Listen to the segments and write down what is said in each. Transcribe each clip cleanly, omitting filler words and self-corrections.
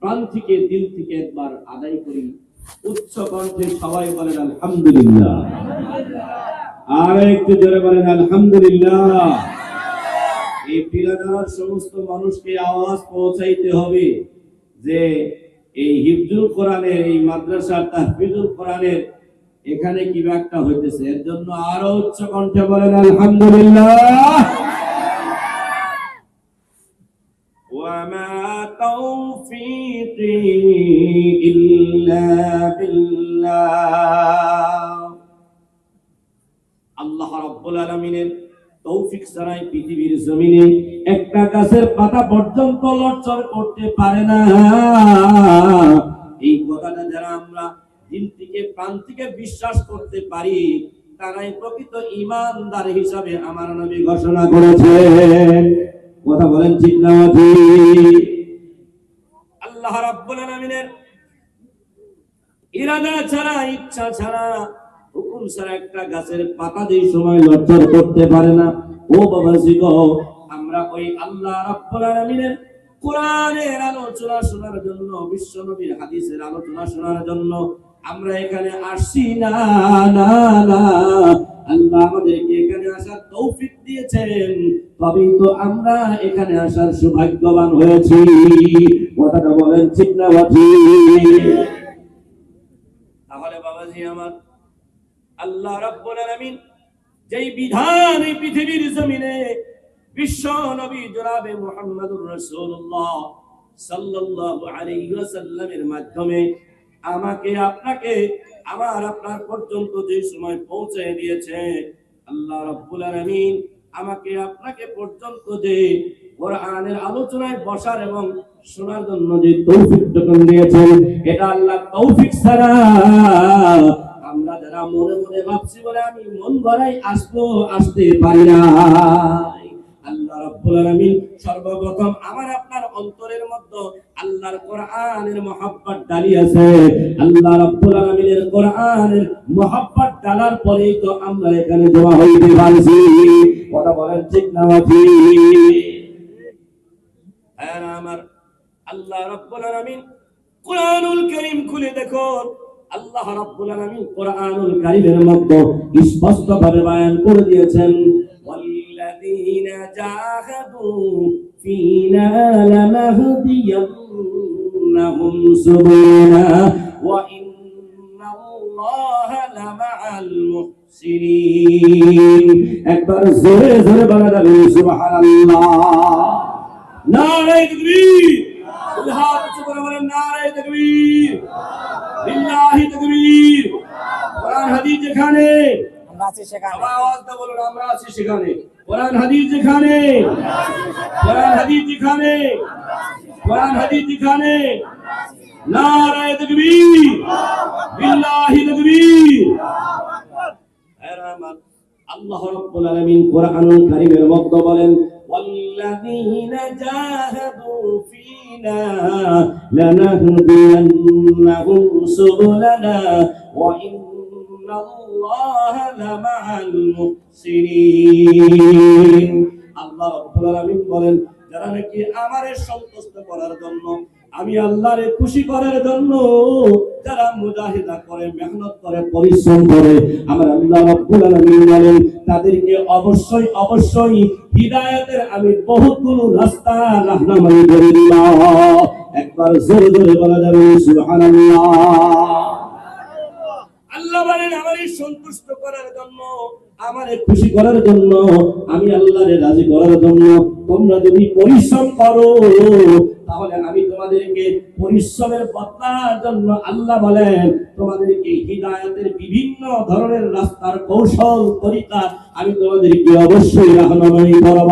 প্রাণ থেকে দিল থেকে একবার আদায় করি উচ্চ কণ্ঠে সবাই বলেন আলহামদুলিল্লাহ। আর একটু জোরে বলেন আলহামদুলিল্লাহ। এই পিলাদার সমস্ত মানুষকে আওয়াজ পৌঁছাইতে হবে যে এই হিফজুল কোরআনের এই মাদ্রাসা তাহফিজুল কোরআনের এখানে কি একটা হইতেছে, এর জন্য আরো উচ্চ কণ্ঠে বলেন আলহামদুলিল্লাহ। ওয়ামা তাওফীকি ইল্লা বিল্লাহ। আল্লাহ রাব্বুল আলামিনের তৌফিক ছাড়াই পৃথিবীর জমিনে একটা গাছের পাতা পর্যন্ত লড়চড় করতে পারে না। এই কথাটা যারা আমরা দিল থেকে প্রাণ থেকে বিশ্বাস করতে পারি তারাই প্রকৃত ঈমানদার হিসাবে আমার নবী ঘোষণা করেছেন। কথা বলেন ঠিক না ঠিক? আল্লাহ রাব্বুল আলামিনের ইরাদা ছাড়া, ইচ্ছা ছাড়া, হুকুম ছাড়া একটা গাছের পাতা যেই সময় লড়চড় করতে পারে না। ও বাবাজি গো, আমরা ওই আল্লাহ রাব্বুল আলামিনের কোরআনের আলোচনা শোনার জন্য, বিশ্ব নবীর হাদিসের আলোচনা শোনার জন্য আমরা এখানে আসছি না। না না, আল্লাহ আমাদেরকে এখানে আসার তৌফিক দিয়েছেন, তবেই তো আমরা এখানে আসার সৌভাগ্যবান হয়েছি। কথাটা বলেন ঠিক না ঠিক? তাহলে বাবাজি আমার, আল্লাহ রাব্বুল আলামিন যেই বিধান এই পৃথিবীর জমিনে বিশ্ব নবী জনাবে মুহাম্মদুর রাসূলুল্লাহ সাল্লাল্লাহু আলাইহি ওয়াসাল্লামের মাধ্যমে আমাকে আপনাকে আমার আপনার পর্যন্ত যে সময় পৌঁছে দিয়েছে, আল্লাহ রাব্বুল আলামিন আমাকে আপনাকে পর্যন্ত যে কোরআনের আলোচনায় বসার এবং শোনার জন্য যে তৌফিকটুকু দিয়েছেন, এটা আল্লাহর তৌফিক ছাড়া আমরা যারা মনে মনে ভাবছি বলে আমি মন ভরাই আসতে পারি না। আল্লাহ রাব্বুল আলামিন সর্বপ্রথম আমার আপনার অন্তরের মধ্যে আল্লাহর কোরআনের মহব্বত ডালিয়েছে। আল্লাহ রাব্বুল আলামিনের কোরআনের মহব্বত ডালার পরেই তো আমরা এখানে জমা হইতে পারছি। কথা বলেন ঠিক না ঠিক? আর আমার আল্লাহ রাব্বুল আলামিন কোরআনুল কারীম খুলে দেখো, আল্লাহ রাব্বুল আলামিন কোরআনুল কারীমের মধ্যে স্পষ্টভাবে বয়ান করে দিয়েছেন, ওয়াল্লাযীনা জাহাদু ফীনা লানাহদিয়ান্নাহুম সুবুলানা ওয়া ইন্নাল্লাহা লামাআল মুহসিনিন। একবার জোরে জোরে বলা যাবে সুবহানাল্লাহ। নারে তাকবীর। হাত উঁচু করে বলেন নারে তাকবীর। লিল্লাহি তাকবীর। কোরআন হাদিস যেখানে আমরা আছি সেখানে, আওয়াজ দিয়ে বলুন আমরা আছি সেখানে। কোরআন হাদিস যেখানে, কোরআন হাদিস যেখানে, কোরআন হাদিস যেখানে, নারে তাকবীর। লিল্লাহি তাকবীর। আল্লাহ রাব্বুল আলামিন কোরআনুল কারীমের মধ্যে বলেন, والذين جاهدوا فينا لنهدينهم سبلنا وإن الله لمع المحسنين। আল্লাহ রাব্বুল আলামিন বলেন, যারা নাকি আমারে সন্তুষ্ট করার জন্য, আমি আল্লাহরে খুশি করার জন্য যারা মুজাহিদা করে, মেহনত করে, পরিশ্রম করে, আমার আল্লাহ রাব্বুল আলামিন বলেন তাদেরকে অবশ্যই অবশ্যই হিদায়াতের আমি বহুতগুলো রাস্তা রাহনামাই করে দিলাম। একবার জোরে জোরে বলা যাবে সুবহানাল্লাহ। আল্লাহ বলেন আমারে সন্তুষ্ট করার জন্য, আমারে খুশি করার জন্য, আমি আল্লাহরে রাজি করার জন্য তোমরা যদি পরিশ্রম করো, তাহলে আমি তোমাদেরকে পরিশ্রমের বদলার জন্য আল্লাহ বলেন তোমাদেরকে হিদায়াতের বিভিন্ন ধরনের রাস্তার কৌশল তরিকা আমি তোমাদেরকে অবশ্যই রাহনামাই করব।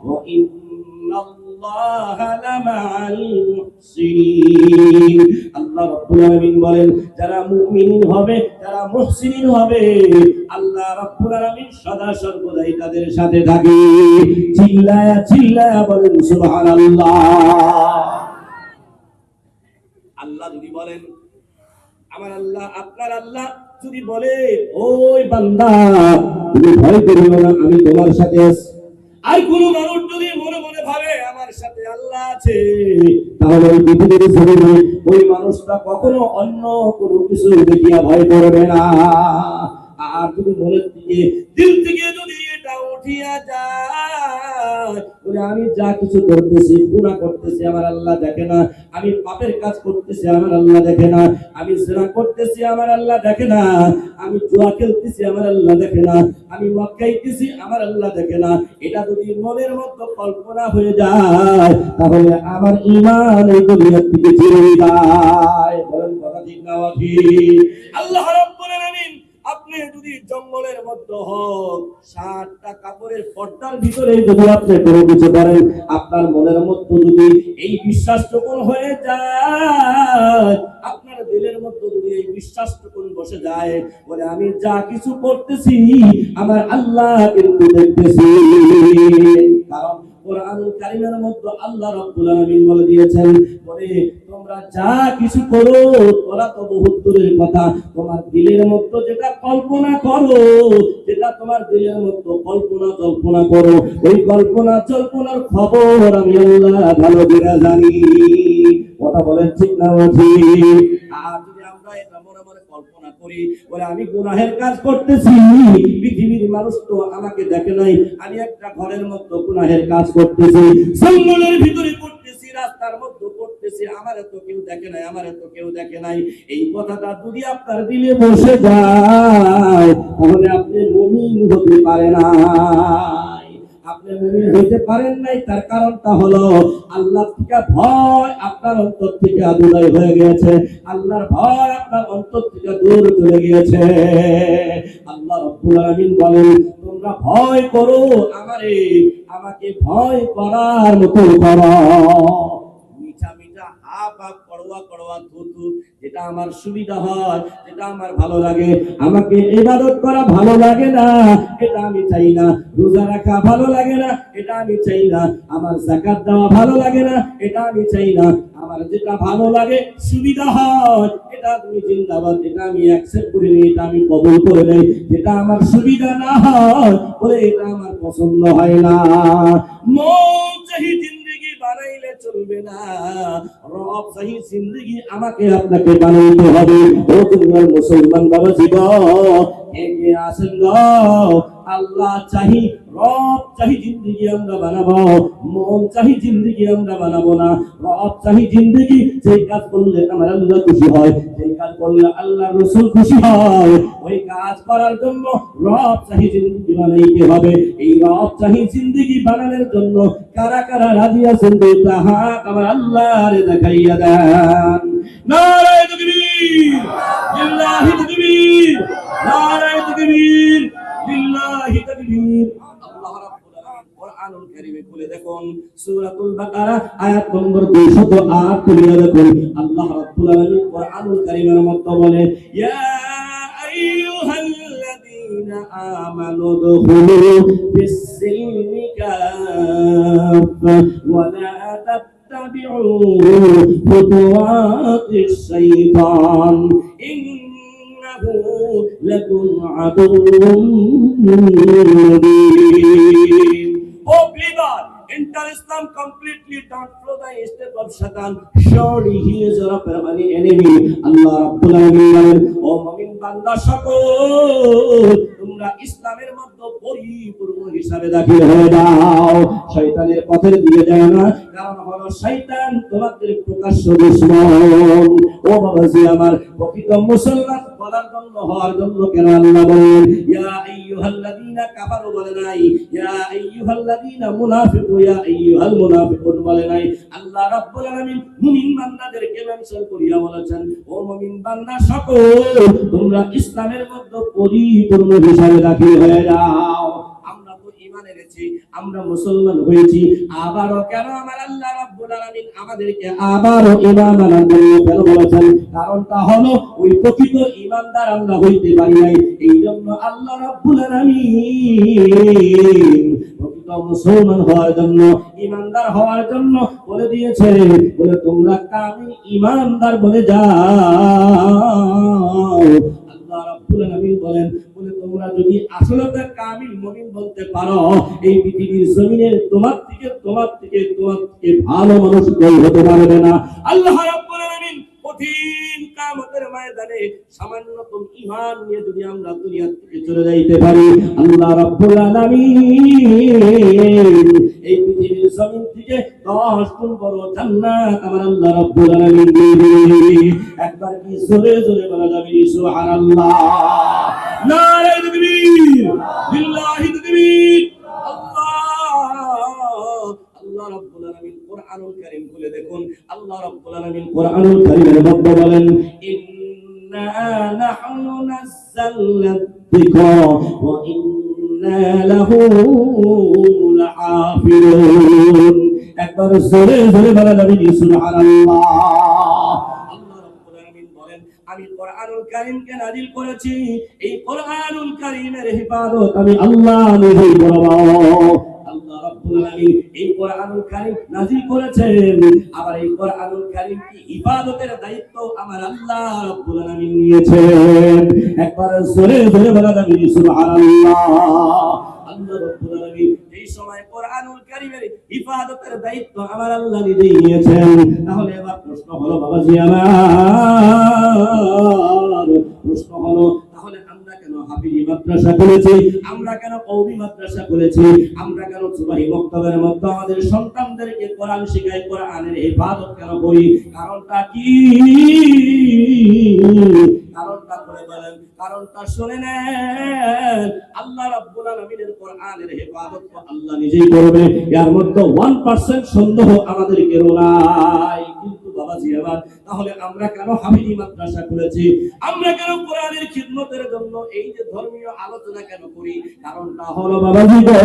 ওয়া ইন্নাল্লাহা লামাআল মুহসিনিন। আল্লাহ রাব্বুল আলামিন বলেন যারা মুমিন হবে, যারা মুহসিনিন হবে, আল্লাহ রাব্বুল আলামিন সদা সর্বদাই তাদের সাথে থাকে। চিল্লায়া চিল্লায়া বলেন সুবহানাল্লাহ। আল্লাহ যদি বলেন, আমার আল্লাহ আপনার আল্লাহ যদি বলে, ওই বান্দা তুমি ভয় করিও না, আমি তোমার সাথে আছি। আর কোন মানুষ যদি মনে মনে ভাবে আমার সাথে আল্লাহ আল্লাহ আছে, তাহলে ওই পৃথিবীর জমিনে ওই মানুষটা কখনো অন্য কোনো কিছু দেখিয়া ভয় করবে না। আর যদি মনের থেকে দিল থেকে যদি এটা উঠিয়া যায় বলে আমি যা কিছু করতেছি গুনাহ করতেছি আমার আল্লাহ দেখে না, আমি পাপের কাজ করতেছি আমার আল্লাহ দেখে না, আমি জিনা করতেছি আমার আল্লাহ দেখে না, আমি জুয়া খেলতেছি আমার আল্লাহ দেখে না, আমি মদ খাইতেছি আমার আল্লাহ দেখে না, এটা যদি মনের মধ্যে কল্পনা হয়ে যায় তাহলে আমার ঈমান এই দুনিয়া থেকে চলে যায়। বলেন কথা ঠিক না ঠিক? আল্লাহ রাব্বুল আলামিন আপনি যদি জঙ্গলের মধ্যে হোক 60টা কাপড়ের পর্দার ভিতরে যদি আপনি কোনো কিছু করেন, আপনার মনের মধ্যে যদি এই বিশ্বাসটুকুন হয়ে যায়, আপনার দিলের মধ্যে যদি এই বিশ্বাসটুকুন বসে যায় বলে আমি যা কিছু করতেছি আমার আল্লাহ কিন্তু দেখতেছি। কারণ কোরআনুল কারীমের মধ্যে আল্লাহ রাব্বুল আলামিন বলে দিয়েছেন, বলে তোমরা যা কিছু করো তোরা তো বহুত দূরের কথা, তোমার দিলের মধ্যে যেটা কল্পনা করো, যেটা তোমার দিলের মধ্যে কল্পনা করো, ওই কল্পনা জল্পনার খবর আমি আল্লাহ ভালো করে জানি। কথা বলেন ঠিক না ঠিক? আর যদি আমরা এটা মনে মনে কল্পনা করি বলে আমি গুনাহের কাজ করতেছি, পৃথিবীর মানুষ তো আমাকে দেখে নাই, আমি একটা ঘরের মধ্যে গুনাহের কাজ করতেছি, জঙ্গলের ভিতরে করতেছি, রাস্তার মধ্যে করতেছি, আমার তো কেউ দেখে নাই, আমার তো কেউ দেখে নাই, এই কথাটা যদি আপনার দিলে বসে যায় তাহলে আপনি মুমিন হতে পারেন না। আপনি মুমিন হইতে পারেন নাই, তার কারণটা হলো আল্লাহ থেকে ভয় আপনার অন্তর থেকে আদুলাই হয়ে গিয়েছে, আল্লাহর ভয় আপনার অন্তর থেকে দূর চলে গিয়েছে। আল্লাহ রাব্বুল আলামিন বলেন তোমরা ভয় করো আমারে, আমাকে ভয় করার মতো করো। মিঠা মিঠা হাফ হাফ কড়ুয়া কড়ুয়া থুথু যেটা আমার সুবিধা হয়, যেটা আমার ভালো লাগে, আমাকে ইবাদত করা ভালো লাগে না এটা আমি চাই না, রোজা রাখা ভালো লাগে না এটা আমি চাই না, আমার যাকাত দেওয়া ভালো লাগে না এটা আমি চাই না, আমার যেটা ভালো লাগে সুবিধা হয় এটা তুমি জিন্দাবাদ, এটা আমি অ্যাকসেপ্ট করে নিই, এটা আমি কবুল করে নেই, যেটা আমার সুবিধা না হয় বলে এটা আমার পছন্দ হয় না। মন চাহি জিন্দেগি বানাইলে চলবে না, রব চাহি জিন্দেগি আমাকে আপনাকে বানাইতে হবে। ও দুনিয়ার মুসলমান বাবা জীবন কে আসেন গো, আল্লাহ চাহি রব চাহি জিন্দেগি আমরা বানাবো, মন চাহি জিন্দেগি আমরা বানাবো না। রব চাহি জিন্দেগি যে কাজ করলে আমার আল্লাহ খুশি হয়, যে কাজ করলে আল্লাহ রাসূল খুশি হয়, ওই কাজ করার জন্য রব চাহি জিন্দেগি বানাইতে হবে। এই রব চাহি জিন্দেগি বানানোর জন্য কারা কারা রাজি আছেন দুইটা হাত আমার আল্লাহরে দেখাইয়া দেন। নারায়ে তাকবীর, লিল্লাহি তাকবীর, নারায়ে তাকবীর, লিল্লাহি তাকবীর। আল্লাহ রাব্বুল আলামিন কোরআনুল কারীমে বলে দেখুন সূরাতুল বাকারা আয়াত নম্বর 208 খুলে দেখুন, আল্লাহ রাব্বুল আলামিন কোরআনুল কারীমের মধ্যে বলে ইয়া আইয়ুহাল্লাযীনা আমানু দুখুলু ফিস-সিলমি কাফা ওয়া লা তাত্তাবি'ু খুতুওয়াতিশ শাইতান لكم عدو مبين. Oh believer, enter Islam completely, don't follow the step of Satan. Surely he is your enemy. Allah Rabbul Alamin. Oh মুমিন বান্দা সকল তোমরা ইসলামের মধ্যে পরিপূর্ণ হিসাবে দাখিল হয়ে যাও, শয়তানের পথের দিকে যাও না, কারণ হলো শয়তান তোমাদের প্রকাশ্য দুশমন। ও বাবাজি আমার, প্রকৃত মুসলমান বলার জন্য হওয়ার জন্য কেন আল্লাহ বলেন ইয়া আইয়ুহাল্লাযীনা কাফারু বলে নাই, ইয়া আইয়ুহাল্লাযীনা মুনাফিকু, ইয়া আইয়ুহাল মুনাফিকুন বলে নাই। আল্লাহ রাব্বুল আলামিন মুমিন বান্দাদেরকে মেনশন করিয়া বলেছেন ও মুমিন বান্দা সকল তোমরা ইসলামের মধ্যে পরিপূর্ণ হিসাবে দাখিল হয়ে যাও। আমরা তো ঈমান এনেছি, আমরা মুসলমান হয়েছি, আবারও কেন আমার আল্লাহ রাব্বুল আলামিন আমাদেরকে আবারও ঈমান আনার জন্য কেন বলেছেন? কারণটা হলো ওই প্রকৃত ঈমানদার আমরা হইতে পারি নাই, এই জন্য আল্লাহ রাব্বুল আলামিন প্রকৃত মুসলমান হওয়ার জন্য, ঈমানদার হওয়ার জন্য বলে দিয়েছে, বলে তোমরা কামিল ঈমানদার বলে যাও। আল্লাহ রাব্বুল আলামিন বলেন, বলে তোমরা যদি আসলে কামিল মুমিন বলতে পারো, এই পৃথিবীর জমিনে তোমার থেকে ভালো মানুষ কেউ হতে পারবে না। আল্লাহ রাব্বুল আলামিন কঠিন কিয়ামতের ময়দানে সামান্যতম ঈমান নিয়ে যদি আমরা দুনিয়া থেকে চলে যাইতে পারি, আল্লাহ রাব্বুল আলামিন এই পৃথিবীর জমিন থেকে 10 গুণ বড় জান্নাত আমার আল্লাহ রাব্বুল আলামিন দিবেন। একবার কি জোরে জোরে বলা যাবে সুবহানাল্লাহ? নারে তাকবীর, বিল্লাহি তাকবীর। আল্লাহ রাব্বুল আলামিন কোরআনুল কারীম খুলে দেখুন, আল্লাহ রাব্বুল আলামিন কোরআনুল কারীমের মধ্যে বলেন, ইন্না নাহনু নাযালনা যিকরা ওয়া ইন্না লাহু লাহাফিজুন। একবার জোরে জোরে বলা যাবে সুবহানাল্লাহ। আল্লাহ রাব্বুল আলামিন বলেন, আমি কোরআনুল কারীমকে নাযিল করেছি, এই কোরআনুল কারীমের হিফাজত আমি আল্লাহ নিজেই করব। আল্লাহ রাব্বুল আলামিন এই কোরআনুল কারীম নাযিল করেছেন, আবার এই কোরআনুল কারীম কি ইবাদতের দায়িত্ব আমার আল্লাহ রাব্বুল আলামিন নিয়েছেন। একবার জোরে জোরে বলা যাবে সুবহানাল্লাহ। আল্লাহ রাব্বুল আলামিন এই সময় কোরআনুল কারীমের ইবাদতের দায়িত্ব আমার আল্লাহ নিজেই নিয়েছেন। তাহলে এবার প্রশ্ন হলো বাবাজি আমার, প্রশ্ন হলো তাহলে আমরা কেন হাফিজি মাদ্রাসা খুলেছি, আমরা কেন কওমি মাদ্রাসা খুলেছি, আমরা কেন সুবাহি মক্তবের মধ্যে আমাদের সন্তানদেরকে কোরআন শেখাই, কোরআনের ইবাদত কেন করি? কারণটা কি? কারণটা করে বলেন, কারণটা শুনে নেন। আল্লাহ রাব্বুল আলামিনের কোরআনের ইবাদত তো আল্লাহ নিজেই করবে, এর মধ্যে 1% সন্দেহ আমাদের কেউ নাই। কিন্তু বাবাজি আমার, তাহলে আমরা কেন হাফিজি মাদ্রাসা করেছি, আমরা কেন কোরআনের খিদমতের জন্য এই যে ধর্মীয় আলোচনা কেন করি? কারণটা হলো বাবাজি গো,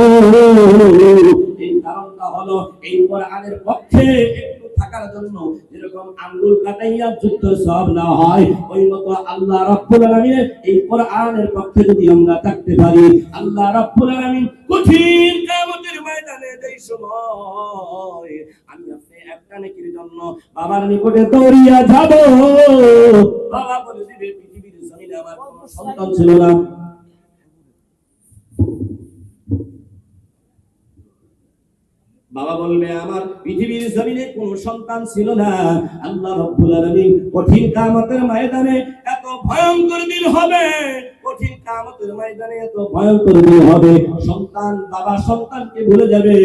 এই কারণটা হলো এই কোরআনের পক্ষে একটু থাকার জন্য। যেরকম আঙ্গুল কাটাইয়া যুদ্ধের সওয়াব না হয়, ওই মতো আল্লাহ রাব্বুল আলামিন এই কোরআনের পক্ষে যদি আমরা থাকতে পারি, আল্লাহ রাব্বুল আলামিন কঠিন কিয়ামতের ময়দানে যেই সময় আমি আপনি একটা নেকির জন্য বাবার নিকটে দৌড়িয়া যাব, বাবা বলে দিবে পৃথিবীর জমিনে আমার কোনো সন্তান ছিল না। বাবা বলবে আমার পৃথিবীর জমিনে কোনো সন্তান ছিল না। আল্লাহ রাব্বুল আলামিন কঠিন কিয়ামতের ময়দানে এত ভয়ঙ্কর দিন হবে, কঠিন কিয়ামতের ময়দানে এত ভয়ঙ্কর দিন হবে, সন্তান বাবা সন্তানকে ভুলে যাবে,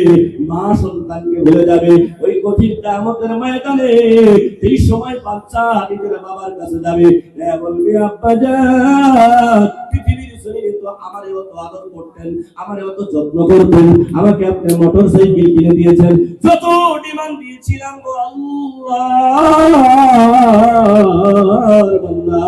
মা সন্তানকে ভুলে যাবে। ওই কঠিন কিয়ামতের ময়দানে এই সময় বাচ্চা নিজের বাবার কাছে যাবে, বলবে আব্বা জান, পৃথিবীর জমিনে তো আমারে অত আদর করতেন, আমারে অত যত্ন করতেন, আমাকে আপনি মোটরসাইকেল কিনে দিয়েছেন, যত ডিমান্ড দিয়েছিলাম গো আল্লাহর বান্দা,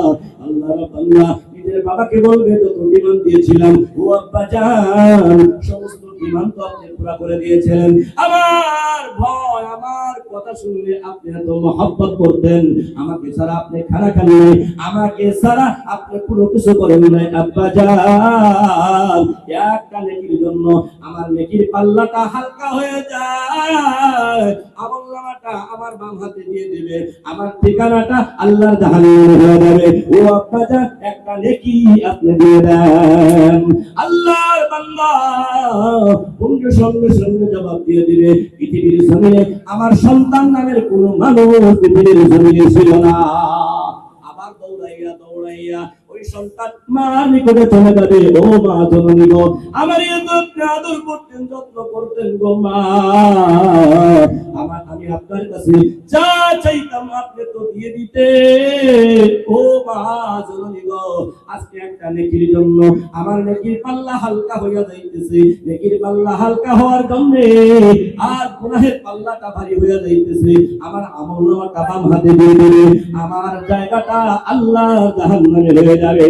আল্লাহর বান্দা নিজের বাবাকে বলবে যত ডিমান্ড দিয়েছিলাম ও আব্বা জান, সমস্ত ডিমান্ড তো আপনি পুরো করে দিয়েছেন। আমার ভয়, আমার কথা শুনলে আপনি এত মহব্বত করতেন, আমাকে ছাড়া আপনি খানা খান নাই, আমাকে ছাড়া আপনি কোনো কিছু করেন নাই। আব্বা জান, একটা নেকির জন্য আমার নেকির পাল্লাটা হালকা হয়ে যায়, আমলনামাটা আমার বাম হাতে দিয়ে দেবে, আমার ঠিকানাটা আল্লাহর জাহান্নামে হয়ে যাবে। ও আব্বা জান, একটা নেকি আপনি দিয়ে দেন। আল্লাহর বান্দা সঙ্গে সঙ্গে সঙ্গে জবাব দিয়ে দিবে, পৃথিবীর জমিনে আমার সন্তান নামের কোনো মানুষ পৃথিবীর জমিনে ছিল না। আবার দৌড়াইয়া দৌড়াইয়া ওই সন্তান মার নিকটে চলে যাবে, ও মা জননী গো, আমার এত আদর করতেন, যত্ন করতেন গো মা, আমি আপনার কাছে যা চাইতাম আপনি তো দিয়ে দিতে, ও মা জননী গো, আজকে একটা নেকির জন্য আমার নেকির পাল্লা হালকা হইয়া যাইতেছে, নেকির পাল্লা হালকা হওয়ার জন্য আর গুনাহের পাল্লাটা ভারী হইয়া যাইতেছে, আমার আমলনামাটা বাম হাতে দিয়ে দিলে আমার জায়গাটা আল্লাহ জাহান্নামে হয়ে যাবে।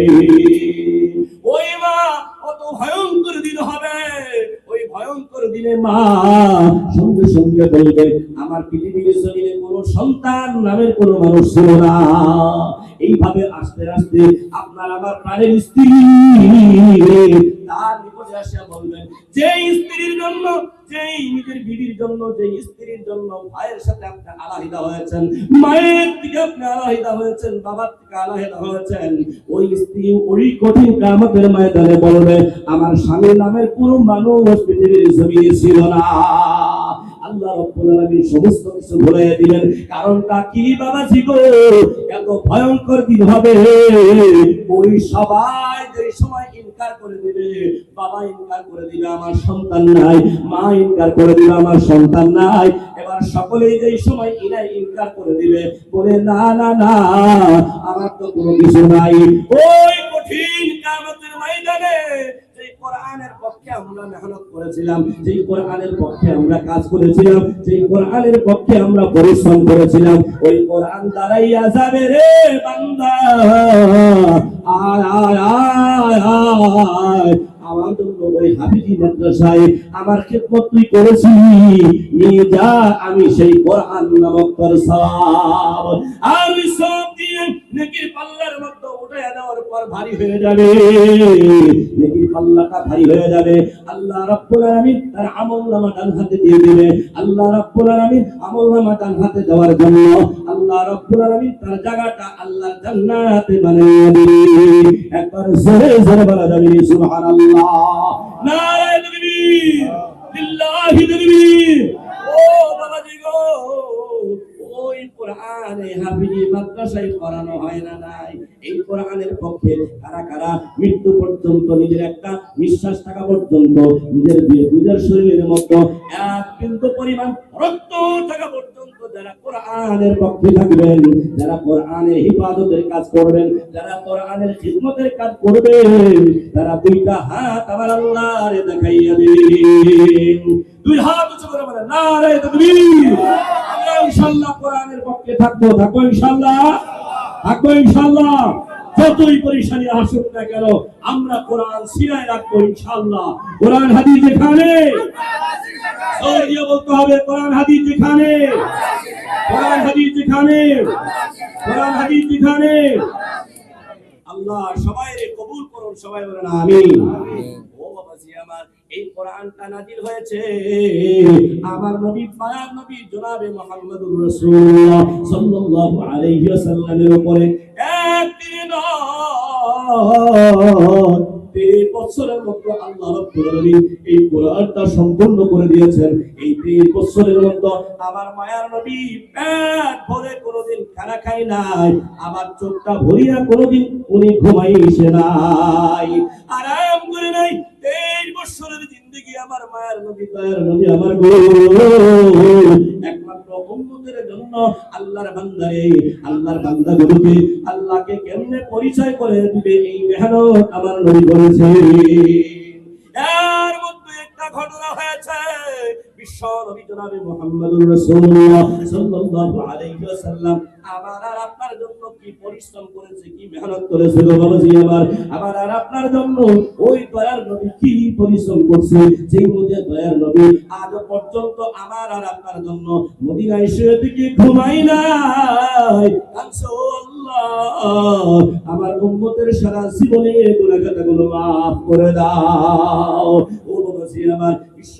ওই মা কত ভয়ঙ্কর দিন হবে, ওই ভয়ঙ্কর দিনে মা সঙ্গে সঙ্গে বলবে আমার পৃথিবীর জমিনে কোনো সন্তান নামের কোনো মানুষ ছিল না। এইভাবে আস্তে আস্তে আপনার আমার প্রাণের স্ত্রী তার নিকটে আসিয়া বলবেন, যে স্ত্রীর জন্য যেই নিজের বিবির জন্য, যেই স্ত্রীর জন্য ভাইয়ের সাথে আপনি আলাদা হয়েছেন, মায়ের থেকে আপনি আলাদা হয়েছেন, বাবার থেকে আলাদা হয়েছেন, ওই স্ত্রী ওই কঠিন কিয়ামতের ময়দানে বলবে আমার স্বামী নামের কোনো মানুষ পৃথিবীর জমিনে ছিল না। আল্লাহ রাব্বুল আলামিন সমস্ত কিছু ভুলিয়ে দিবেন। কারণটা কি বাবাজি গো? এত ভয়ঙ্কর দিন হবে, ওই সবাই যে সময় ইনকার করে দিবে, বাবা ইনকার করে দিবে আমার সন্তান নাই, মা ইনকার করে দিবে আমার সন্তান নাই, এবার সকলেই যে সময় ইনকার করে দিবে, বলে না না না আমার তো কোনো কিছু নাই। ওই কঠিন কিয়ামতের ময়দানে যেই কোরআনের পক্ষে আমরা মেহনত করেছিলাম, যেই কোরআনের পক্ষে আমরা কাজ করেছিলাম, যেই কোরআনের পক্ষে আমরা পরিশ্রম করেছিলাম, ওই কোরআন দাঁড়াইয়া যাবে রে বান্দা, আয় আয় আয় আয় আমার জন্য ওই হাফিজি মাদ্রাসায় আমার খেদমত তুই করেছিলি, নিয়ে যা আমি সেই কোরআন নামক তোর সওয়াব আর সব দিয়ে নেকির পাল্লার মধ্যে উঠায়া দেওয়ার পর ভারী হয়ে যাবে, নেকির পাল্লাটা ভারী হয়ে যাবে। আল্লাহ রাব্বুল আলামিন তার আমলনামা ডান হাতে দিয়ে দিবে। আল্লাহ রাব্বুল আলামিন আমলনামা ডান হাতে দেওয়ার জন্য আল্লাহ রাব্বুল আলামিন তার জায়গাটা আল্লাহর জান্নাতে বানিয়ে দিবে। একবার জোরে জোরে বলা যাবে সুবহানাল্লাহ, নারায়ে তাকবীর, লিল্লাহি তাকবীর। ও বাবাজি গো, ওই কোরআনে হাফিজি মাদ্রাসায় পড়ানো হয় না নাই? এই কোরআনের পক্ষে কারা কারা মৃত্যু পর্যন্ত, নিজের একটা নিঃশ্বাস থাকা পর্যন্ত, নিজের শরীরের মধ্যে এক বিন্দু পরিমাণ রক্ত থাকা পর্যন্ত যারা কোরআনের পক্ষে থাকবেন, যারা কোরআনের হিফাজতের কাজ করবেন, যারা কোরআনের খিদমতের কাজ করবেন, তারা দুইটা হাত আমার আল্লাহরে দেখাইয়া দিন। দুই হাত উঁচু করে বলেন নারায়ে তাকবীর। আমরা ইনশাআল্লাহ কোরআনের পক্ষে থাকবো, থাকবো ইনশাআল্লাহ, থাকবো ইনশাআল্লাহ। যতই পরিশানি আসুক না কেন আমরা কোরআন সিনায় রাখবো ইনশাআল্লাহ। কোরআন হাদিস যেখানে, সৌদিয়া বলতে হবে কোরআন হাদিস যেখানে, কোরআন হাদিস যেখানে, কোরআন হাদিস যেখানে। আল্লাহ সবাইকে কবুল করুন, সবাই বলেন আমিন। ও বাবাজি আমার, এই কোরআনটা নাজিল হয়েছে আমার নবী পাক নবী জনাবে মুহাম্মদুর রাসূলুল্লাহ সাল্লাল্লাহু আলাইহি ওয়াসাল্লামের উপরে। একদিন 3 বছরের মধ্যে আল্লাহ রাব্বুল আলামিন এই কোরআনটা সম্পূর্ণ করে দিয়েছেন। এই 3 বছরের মধ্যে আমার মায়ার নবী পেট ভরে কোনোদিন খানা খায় নাই, আবার চোখটা ভরিয়া কোনোদিন উনি ঘুমাইছে নাই, আরাম করে নাই। 3 বছরের জিন্দেগি আমার মায়ের নবী, দয়ার নবী আমার গো একমাত্র উম্মতের জন্য আল্লাহর বান্দারে, আল্লাহর বান্দাগুলোকে আল্লাহকে কেমনে পরিচয় করে দিবে এই মেহনত আমার নবী করেছে। এর মধ্যে একটা ঘটনা হয়েছে, বিশ্ব নবী জনাবে মুহাম্মদুর রাসূলুল্লাহ সাল্লাল্লাহু আলাইহি ওয়াসাল্লাম আমার আর আপনার জন্য কি পরিশ্রম করেছে, কি মেহনত করেছে গো বাবাজি আমার। আমার আর আপনার জন্য ওই দয়ার নবী কি পরিশ্রম করছে, যেই মধ্যে দয়ার নবী আজ পর্যন্ত আমার আর আপনার জন্য মদিনায় শুয়ে থেকে ঘুমাই নাই। আল্লাহ আমার উম্মতের সারা জীবনে গুনাহগুলো মাফ করে দাও। ও বাবাজি আমার, বিশ্ব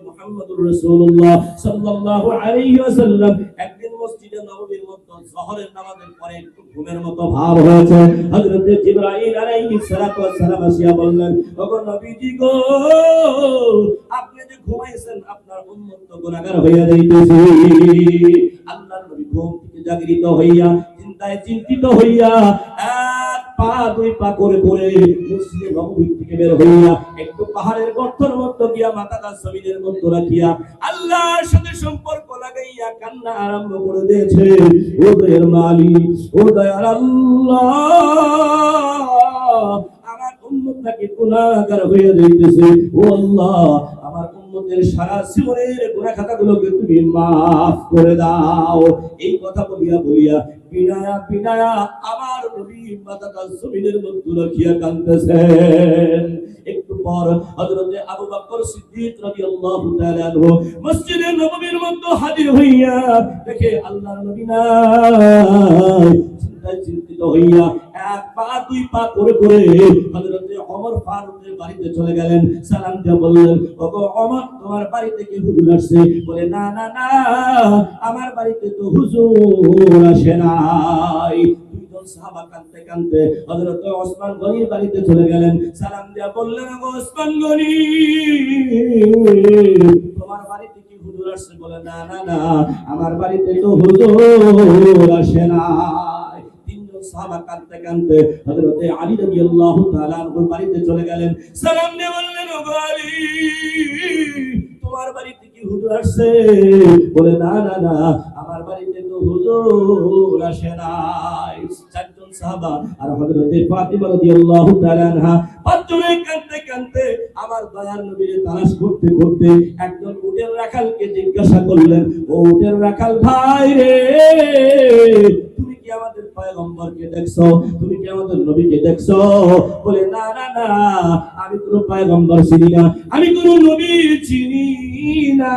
মুহাম্মদুর রাসূলুল্লাহ সাল্লাল্লাহু আলাইহি ওয়াসাল্লাম একদিন মসজিদে নববীর মধ্যে যোহরের নামাজের পরে একটু ঘুমের মতো ভাব হয়েছে। হযরত জিবরাইল আলাইহিস সালাতু ওয়াস সালাম আসিয়া বললেন, ওগো নবীজি গো, আপনি যে ঘুমাইছেন আপনার উম্মত তো গুনাহগার হইয়া যাইতেছে। আল্লাহর নবী ঘুম থেকে জাগরিত হইয়া চিন্তায় চিন্তিত হইয়া এক পা দুই পা করে করে মসজিদে নববী থেকে বের হইয়া একটু পাহাড়ের গর্তের মধ্যে গিয়া মাথাটা জমিনের মধ্যে রাখিয়া আল্লাহর সাথে সম্পর্ক লাগাইয়া কান্না আরম্ভ করে দিয়েছে। ও দয়ার মালিক, ও দয়ার আল্লাহ, আমার উম্মত নাকি গুনাহগার হয়ে যাইতেছে। ও আল্লাহ, আমার উম্মতের সারা জীবনের গুনাহ খাতাগুলোকে তুমি মাফ করে দাও। এই কথা বলিয়া বলিয়া বিনায়া বিনায়া আমার নবী মাথাটা জমিনের মধ্যে রাখিয়া কাঁদতেছেন। একটু পর হযরত আবু বকর সিদ্দিক রাদিয়াল্লাহু তাআলা আনহু মসজিদে নববীর মধ্যে হাজির হইয়া দেখে আল্লাহর নবী নাই। চিন্তিত হইয়া এক পা দুই পা করে করে হযরত ওমর ফারুকের বাড়িতে চলে গেলেন, সালাম দিয়ে বললেন, ওগো ওমর, তোমার বাড়িতে কি হুজুর আসছে? বলে, না না না, আমার বাড়িতে তো হুজুর আসে নাই। সাহাবা কাঁদতে কাঁদতে হযরত ওসমান গনির বাড়িতে চলে গেলেন, সালাম দিয়া বললেন, ওসমান গনি, তোমার বাড়িতে কি হুজুর আসছে? বলে, না না না, আমার বাড়িতে তো হুজুর আসে না। তিনজন সাহাবা কাঁদতে কাঁদতে হযরত আলী রাদিয়াল্লাহু তাআলা আনহুর বাড়িতে চলে গেলেন, সালাম দিয়ে বললেন, ও আলী, তোমার বাড়িতে কি হুজুর আসছে? বলে, না না না, আমার বাড়িতে তো হুজুর আসে নাই। চারজন সাহাবা আর হযরতে ফাতিমা রাদিয়াল্লাহু তাআলা আনহা পাঁচজনে কাঁদতে কাঁদতে আমার দয়ার নবীর তালাশ করতে করতে একজন উটের রাখালকে জিজ্ঞাসা করলেন, ও উটের রাখাল ভাই রে, তুমি কি আমাদের পয়গম্বরকে দেখছো? তুমি কি আমাদের নবীকে দেখছো? বলে, না না না, আমি কোনো পয়গম্বর চিনি না, আমি কোনো নবী চিনি না।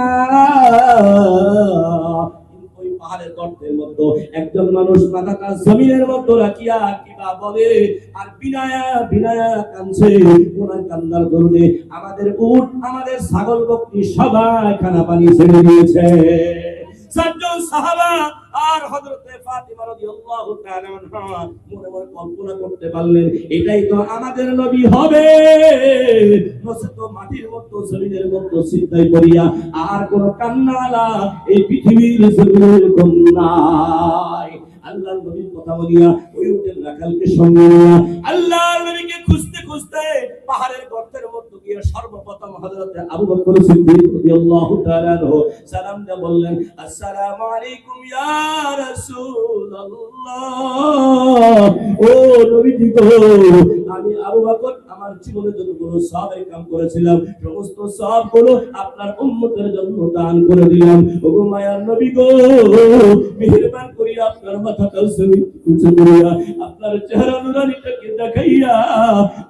ওই পাহাড়ের গর্তের মধ্যে একজন মানুষ মাথাটা জমিনের মধ্যে রাখিয়া কিবা বলে আর বিনায়া বিনায়া কাঁদছে। ওনার কান্নার দরুনে আমাদের উট, আমাদের ছাগল বকরি সবাই খানা পানি ছেড়ে দিয়েছে। চারজন সাহাবা আর হযরতে ফাতিমা রাদিয়াল্লাহু তাআলা আনহা মনে মনে কল্পনা করতে পারলেন, এটাই তো আমাদের নবী হবে। নসে তো মাটির মধ্যে জমিনের মধ্যে সিজদায় পড়িয়া আর কোন কান্নাওয়ালা এই পৃথিবীর জমিনে এরকম নাই। আল্লাহর নবীর কথা বলিয়া ওই উটের রাখালকে সঙ্গে নিয়া আল্লাহর নবীকে খুঁজতে খুঁজতে পাহাড়ের গর্তের মধ্যে গিয়ে সর্বপ্রথম হযরতে আবু বকর সিদ্দিক রাদিয়াল্লাহু তাআলা আনহু সালাম দিয়ে বললেন, আসসালামু আলাইকুম ইয়া রাসূলুল্লাহ। ও নবীজি গো, আমি আবু বকর আমার জীবনে যতগুলো সওয়াবের কাম করেছিলাম সমস্ত সওয়াবগুলো আপনার উম্মতের জন্য দান করে দিলাম। ওগো মায়ার নবী গো, মেহেরবান করিয়া আপনার মাথাটা উঁচু করিয়া আপনার চেহারা নুরানিটাকে দেখাইয়া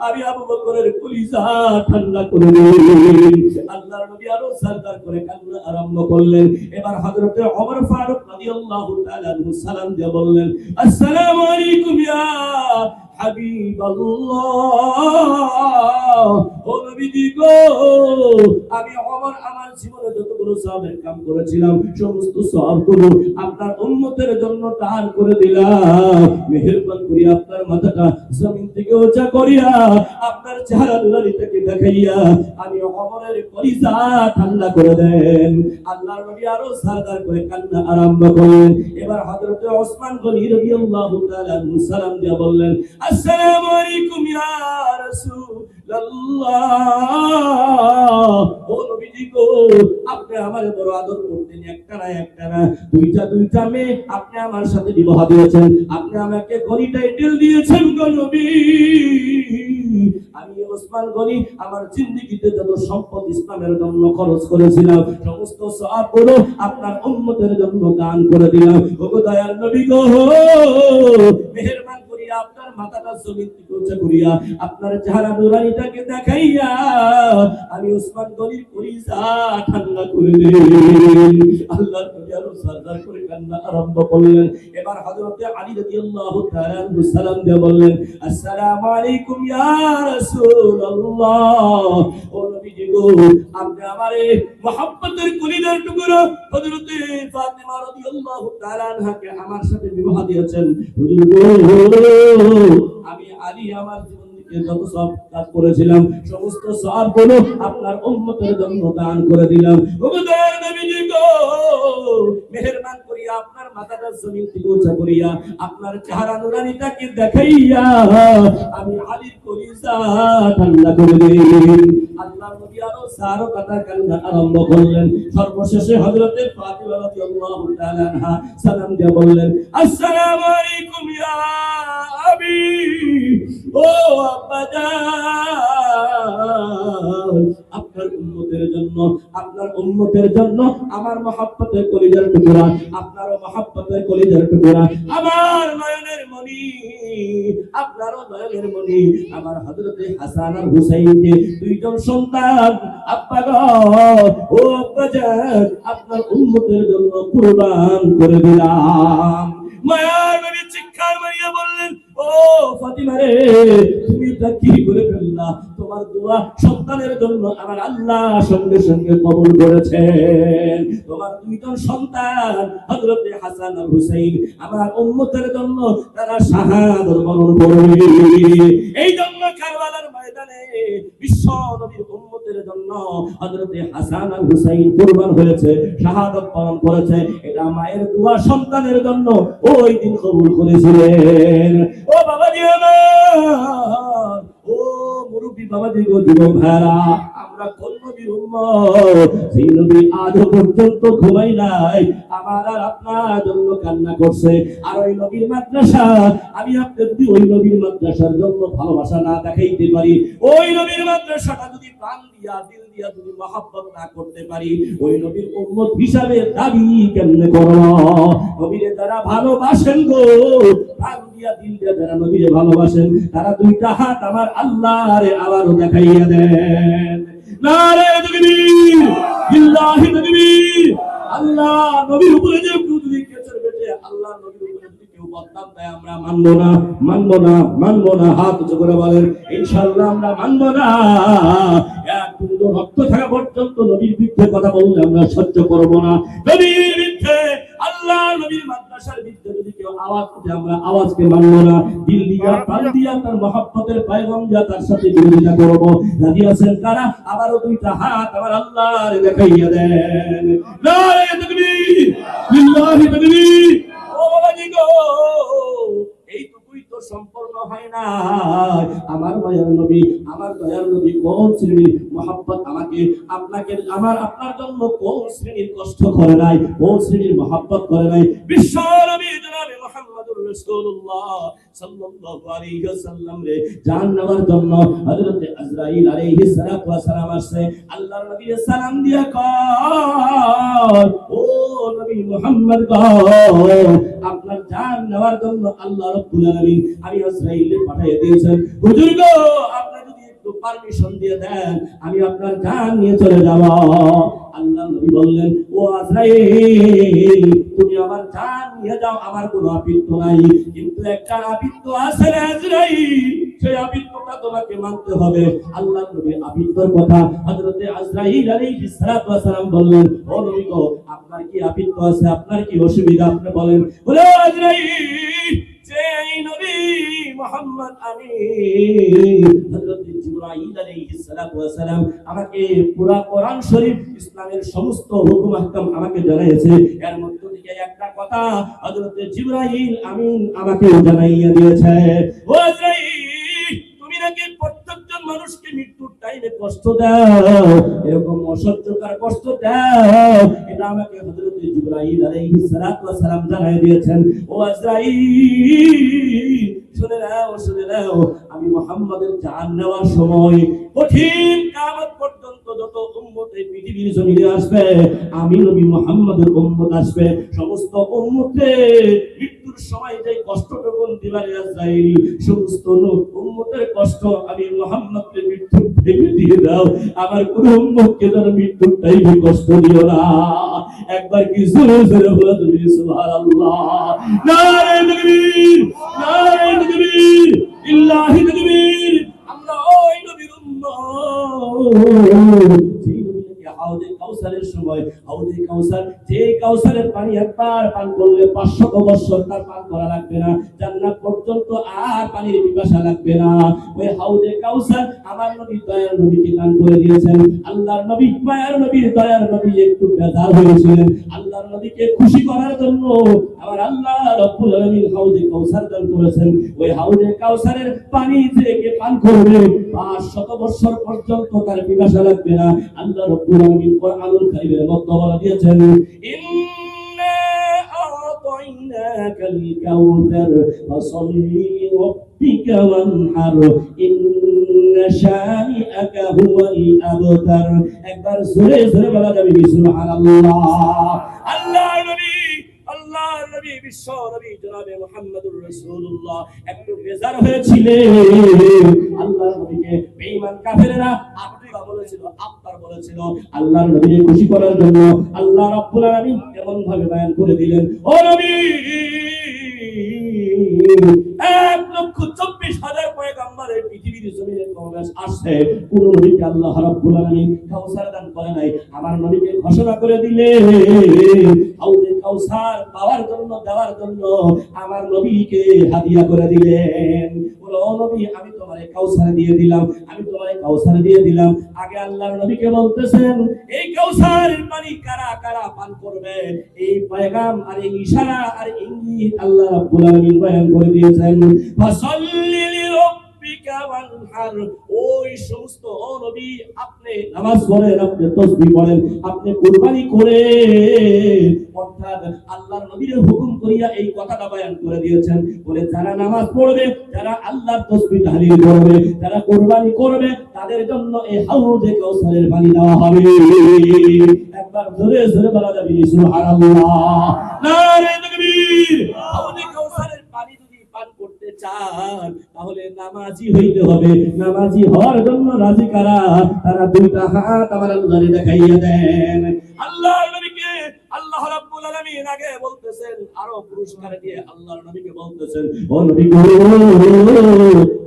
আমি আবু বকরের কলিজা ঠান্ডা করে দিলেন। আল্লাহর নবী আরো সরদার করে কান্না আরম্ভ করলেন। এবার হযরতে ওমর ফারুক রাদিয়াল্লাহু তাআলা আনহু সালাম দিয়ে বললেন, আসসালামু আলাইকুম ইয়া হাবিবাল্লাহ। ও নবীজি গো, আমি ওমর আমার জীবনে যতগুলো সওয়াবের কাম করেছিলাম সমস্ত সওয়াবগুলো আপনার উম্মতের জন্য দান করে দিলাম। মেহেরবান করে আপনার মাথাটা জমিন থেকে উঁচা করিয়া আপনার চেহারা নুরানিটাকে দেখাইয়া আমি ওমরের কলিজা ঠান্ডা করে দেন। আল্লাহর নবী আরো সরদার করে কান্না আরম্ভ করলেন। এবার হযরত ওসমান গনি রাদিয়াল্লাহু তাআলা আনহু সালাম দিয়ে বললেন, আসসালামু আলাইকুম ইয়া রাসূলুল্লাহ। ও নবীজি গো, আপনি আমারে বড় আদর করতেন, একটা না দুইটা মেয়ে আপনি আমার সাথে বিবাহ দিয়েছেন, আপনি আমাকে গনি টাইটেল দিয়েছেন গো নবী। আমি ওসমান গনি আমার জিন্দেগিতে যত সম্পদ ইসলামের জন্য খরচ করেছিলাম সমস্ত সওয়াবগুলো আপনার উম্মতের জন্য দান করে দিলাম। ওগো দয়ার নবী গো, মেহেরবান করিয়া আপনার মাথাটা জমিন থেকে উঁচা করিয়া আপনার চেহারা নুরানিটাকে দেখাইয়া আমি ওসমান গনির কলিজা ঠান্ডা করে দিলেন। আল্লাহর নবী আরো সরদার করে কান্না আরম্ভ করলেন। এবার হযরতে আলী রাদিয়াল্লাহু তাআলা আনহু সালাম দিয়ে বললেন, আসসালামু আলাইকুম ইয়া রাসূলুল্লাহ। ও নবীজি গো, আপনি আমারে মুহাব্বতের কলিজার টুকরো হযরতে ফাতিমা রাদিয়াল্লাহু তাআলা আনহাকে আমার সাথে বিবাহ দিয়েছেন। হুজুর গো, আমি আলী আমার যত সব কাজ করেছিলাম সমস্ত সওয়াবগুলো আপনার উম্মতের জন্য দান করে দিলাম। ওগো দয়ার নবীজি গো, মেহেরবান করিয়া আপনার মাথাটা জমিন থেকে উঁচা করিয়া আপনার চেহারা নুরানিটাকে দেখাইয়া আমি আলীর কলিজা ঠান্ডা করে দিলেন। আল্লাহর নবী আরো সারো কথা কান্না আরম্ভ করলেন। সর্বশেষে হযরতে ফাতিমা রাদিয়াল্লাহু তাআলা আনহা সালাম দিয়ে বললেন, আসসালামু আলাইকুম ইয়া আবি। ও আপনার উম্মতের জন্য আমার মহব্বতের কলিজার টুকরা, আপনারও মহব্বতের কলিজার টুকরা, আমার নয়নের মণি, আপনারও নয়নের মণি আমার হযরতে হাসান আর হুসাইনকে দুইজন সন্তান আব্বা গো, ও আব্বা জান, আপনার উম্মতের জন্য কুরবান করে দিলাম। মায়ার নবী চিৎকার মারিয়া বললেন, ও ফাতিমা রে, তুমি এটা কি করে ফেললা? তোমার দোয়া সন্তানের জন্য আমার আল্লাহ সঙ্গে সঙ্গে কবুল করেছেন। তোমার দুইজন সন্তান হযরত হাসান আর হুসাইন আমার উম্মতের জন্য তারা শাহাদাত বরণ করবে। এই জন্য কারবালার ময়দানে বিশ্ব নবীর উম্মতের জন্য হযরত হাসান আর হুসাইন কুরবান হয়েছে, শাহাদাত বরণ করেছে। এটা মায়ের দোয়া সন্তানের জন্য ওই দিন কবুল করেছিলেন। ও বাবা জি আমার, ও মুরব্বি বাবাজি গো, যুবক ভাইরা, আমরা কোন নবীর উম্মত? সেই নবী আজও পর্যন্ত ঘুমাই নাই, আমার আর আপনার জন্য কান্না করছে। আর ওই নবীর মাদ্রাসা, আমি আপনি যদি ওই নবীর মাদ্রাসার জন্য ভালোবাসা না দেখাইতে পারি, ওই নবীর মাদ্রাসাটা যদি প্রাণ দিয়া দিল দিয়া যদি মহব্বত না করতে পারি, ওই নবীর উম্মত হিসাবে দাবি কেমনে করব? নবীরে যারা ভালোবাসেন গো, প্রাণ দিয়া দিল দিয়া যারা নবীরে ভালোবাসেন, তারা দুইটা হাত আমার আল্লাহরে আবারও দেখাইয়া দেন। নারে তাকবীর, বিল্লাহি তাকবীর। আল্লাহ নবীর উপরে যে কেউ যদি কেচের বেটে আল্লাহ নবীর উপরে যদি কেউ বদনাম দেয়, আমরা মানবো না, মানবো না, মানবো না। হাত উঁচু করে বলেন ইনশাআল্লাহ আমরা মানবো না। এক বিন্দু রক্ত থাকা পর্যন্ত নবীর বিরুদ্ধে কথা বললে আমরা সহ্য করবো না। নবীর বিরুদ্ধে, আল্লাহ নবীর মাদ্রাসার বিরুদ্ধে যদি কেউ আওয়াজ উঠে, আমরা আওয়াজকে মানবো না। দিল দিয়া প্রাণ দিয়া তার মহব্বতের পয়গাম দিয়া তার সাথে বিরোধিতা করবো। রাজি আছেন কারা? আবারও দুইটা হাত আমার আল্লাহর দেখাইয়া দেন। নারে তাকবীর, বিল্লাহি তাকবীর। ও বাবাজি গো, এইটুকুই তো সম্পূর্ণ হয় না। আমার মায়ের নবী, আমার দয়ার নবী কোন শ্রেণীর মহব্বত আমাকে আপনাকে আমার আপনার জন্য কোন শ্রেণীর কষ্ট করে নাই, কোন শ্রেণীর মহব্বত করে নাই। বিশ্ব নবী জনাবে মুহাম্মদুর রাসূলুল্লাহ সাল্লাল্লাহু আলাইহি ওয়াসাল্লাম রে জান নেওয়ার জন্য হযরত আজরাইল আলাইহিস সালাতু ওয়াস সালাম আসছে। আল্লাহর নবীর সালাম দিয়া কয়, ও নবী মুহাম্মদ গো, আপনার জান নেওয়ার জন্য আল্লাহ রাব্বুল আলামিন আমি আজরাইলকে পাঠিয়ে দিয়েছেন। হুজুর গো, আপনি যদি একটু পারমিশন দিয়ে দেন, আমি আপনার জান নিয়ে চলে যাব। আল্লাহ নবী বললেন, ও আজরাইল, তুমি আমার জান নিয়ে যাও, আমার কোনো আপত্তি নাই, কিন্তু একটা আপত্তি আছে রে আজরাইল, সেই আপত্তিটা তোমাকে মানতে হবে। আল্লাহ নবী আপত্তির কথা হযরত আজরাইল আলাইহিস সালাতু ওয়াস সালাম বললেন, ও নবী গো, আপনার কি আপত্তি আছে, আপনার কি অসুবিধা আপনি বলেন। বলে আজরাইল, যে নবী মুহাম্মদ আমি হযরত জিবরাইল আলাইহিস সালাতু ওয়াস সালাম আমাকে পুরা কোরআন শরীফ ইসলামের সমস্ত হুকুম আহকাম আমাকে জানাইছে, এর মধ্যে থেকে একটা কথা হযরত জিবরাইল আমিন আমাকে জানাইয়া দিয়েছে। ও আজরাইল, তুমি নাকি প্রত্যেকজন মানুষকে মৃত্যুর টাইমে কষ্ট দাও, এরকম অসহ্যকর কষ্ট দাও, এটা আমাকে হযরত জিবরাইল আলাইহিস সালাতু ওয়াস সালাম জানাই দিয়েছেন। ও আজরাইল, শুনে নাও, শুনে নাও, আমি মুহাম্মাদের জান নেওয়ার সময় কঠিন কিয়ামত পর্যন্ত যত উম্মত এই পৃথিবীর জমিনে আসবে, আমি নবী মুহাম্মাদের উম্মত আসবে, সমস্ত উম্মতে মৃত্যুর সময় যে কষ্টটুকু দিবারে আজরাইল, সমস্ত উম্মতের কষ্ট আমি মুহাম্মাদকে মৃত্যু থেকে দিয়ে দাও, আমার কোন উম্মতকে যেন মৃত্যুর টাইমে কষ্ট দিও না। একবার কি জোরে জোরে বলো তুমি সুবহানাল্লাহ। নারে তাকবীর, নারে তাকবীর, ইল্লাহি তাকবীর। আমরা ওই নবীর উম্মত, যেই নবীকে হাউজে কাউসারের সময়, হাউজে কাউসার, যে কাউসারের পানি একবার পান করলে 500 বছর তার পান করা লাগবে না, জান্নাত পর্যন্ত আর পানির পিপাসা লাগবে না। ওই হাউজে কাউসার আমার নবী দয়ার নবীকে দান করে দিয়েছেন। আল্লাহর নবী, মায়ার নবী, দয়ার নবী একটু বেজার হয়েছিলেন। আল্লাহর নবীকে খুশি করার জন্য আমার আল্লাহ রাব্বুল আলামিন হাউজে কাউসার দান করেছেন। ওই হাউজে কাউসারের পানি থেকে পান করবে 500 বছর পর্যন্ত তার পিপাসা লাগবে না। আল্লাহ রাব্বুল আলামিন কোরআনুল কারীমের মধ্যে বলে দিয়েছেন, ইন্না আ'তাইনাকাল কাউসার ফাসাল্লি লিরাব্বিকা ওয়ানহার ইন্না শানিআকা হুয়াল আবতার। একবার জোরে জোরে বলা যাবে সুবহানাল্লাহ। আল্লাহর নবী, আল্লাহর নবী, বিশ্ব নবী জনাবে মুহাম্মদুর রাসূলুল্লাহ একটু বেজার হয়েছিলেন। আল্লাহর নবীকে বেঈমান কাফেররা আব্দুল্লাহ বলেছিল, আব্বার বলেছিল। আল্লাহর নবীকে খুশি করার জন্য আল্লাহ রাব্বুল আলামিন এমন ভাবে বয়ান করে দিলেন, ও নবী, 1,24,000 পয়গম্বরের পৃথিবীর পৃথিবীর জমিনে কোন আসছে কোন নবীকে আল্লাহ রাব্বুল আলামিন কাউসার দান করে নাই। আমার নবীকে ঘোষণা করে দিলেন হাউজে কাউসার পাওয়ার জন্য দেওয়ার জন্য আমার নবীকে হাদিয়া করে দিলেন। বলো ও নবী আমি তোমারে কাউসার দিয়ে দিলাম, আমি তোমারে কাউসার দিয়ে দিলাম। আগে আল্লাহর নবীকে বলতেছেন এই কাউসারের পানি কারা কারা পান করবে, এই পয়গাম আর এই ইশারা আর ইঙ্গিত আল্লাহ রাব্বুল আলামিন বয়ান করে দিয়েছেন। ফাসাল্লি লিরাব্বিকা ওয়ানহার, ওই সমস্ত ও নবী আপনি নামাজ পড়েন, আপনি তাসবিহ পড়েন, আপনি কুরবানি করে, অর্থাৎ আল্লাহর নবীর হুকুম করিয়া এই কথাটা বয়ান করে দিয়েছেন। বলে যারা নামাজ পড়বে, যারা আল্লাহর তাসবিহ তাহলিল করবে, যারা কুরবানি করবে, তাদের জন্য এই হাউজে কাউসারের পানি দেওয়া হবে। একবার জোরে জোরে বলা যাবে সুবহানাল্লাহ, নারে তাকবীর। হাউজে কাউসারের পানি যদি পান করতে চান তাহলে নামাজি হইতে হবে। নামাজি হওয়ার জন্য রাজি কারা? তারা দুইটা হাত আমার আল্লাহরে দেখাইয়া দেন। আল্লাহর নবীকে আল্লাহ রাব্বুল আলামিন আগে বলতেছেন, আরো পুরস্কার দিয়ে আল্লাহর নবীকে বলতেছেন ও নবী গো,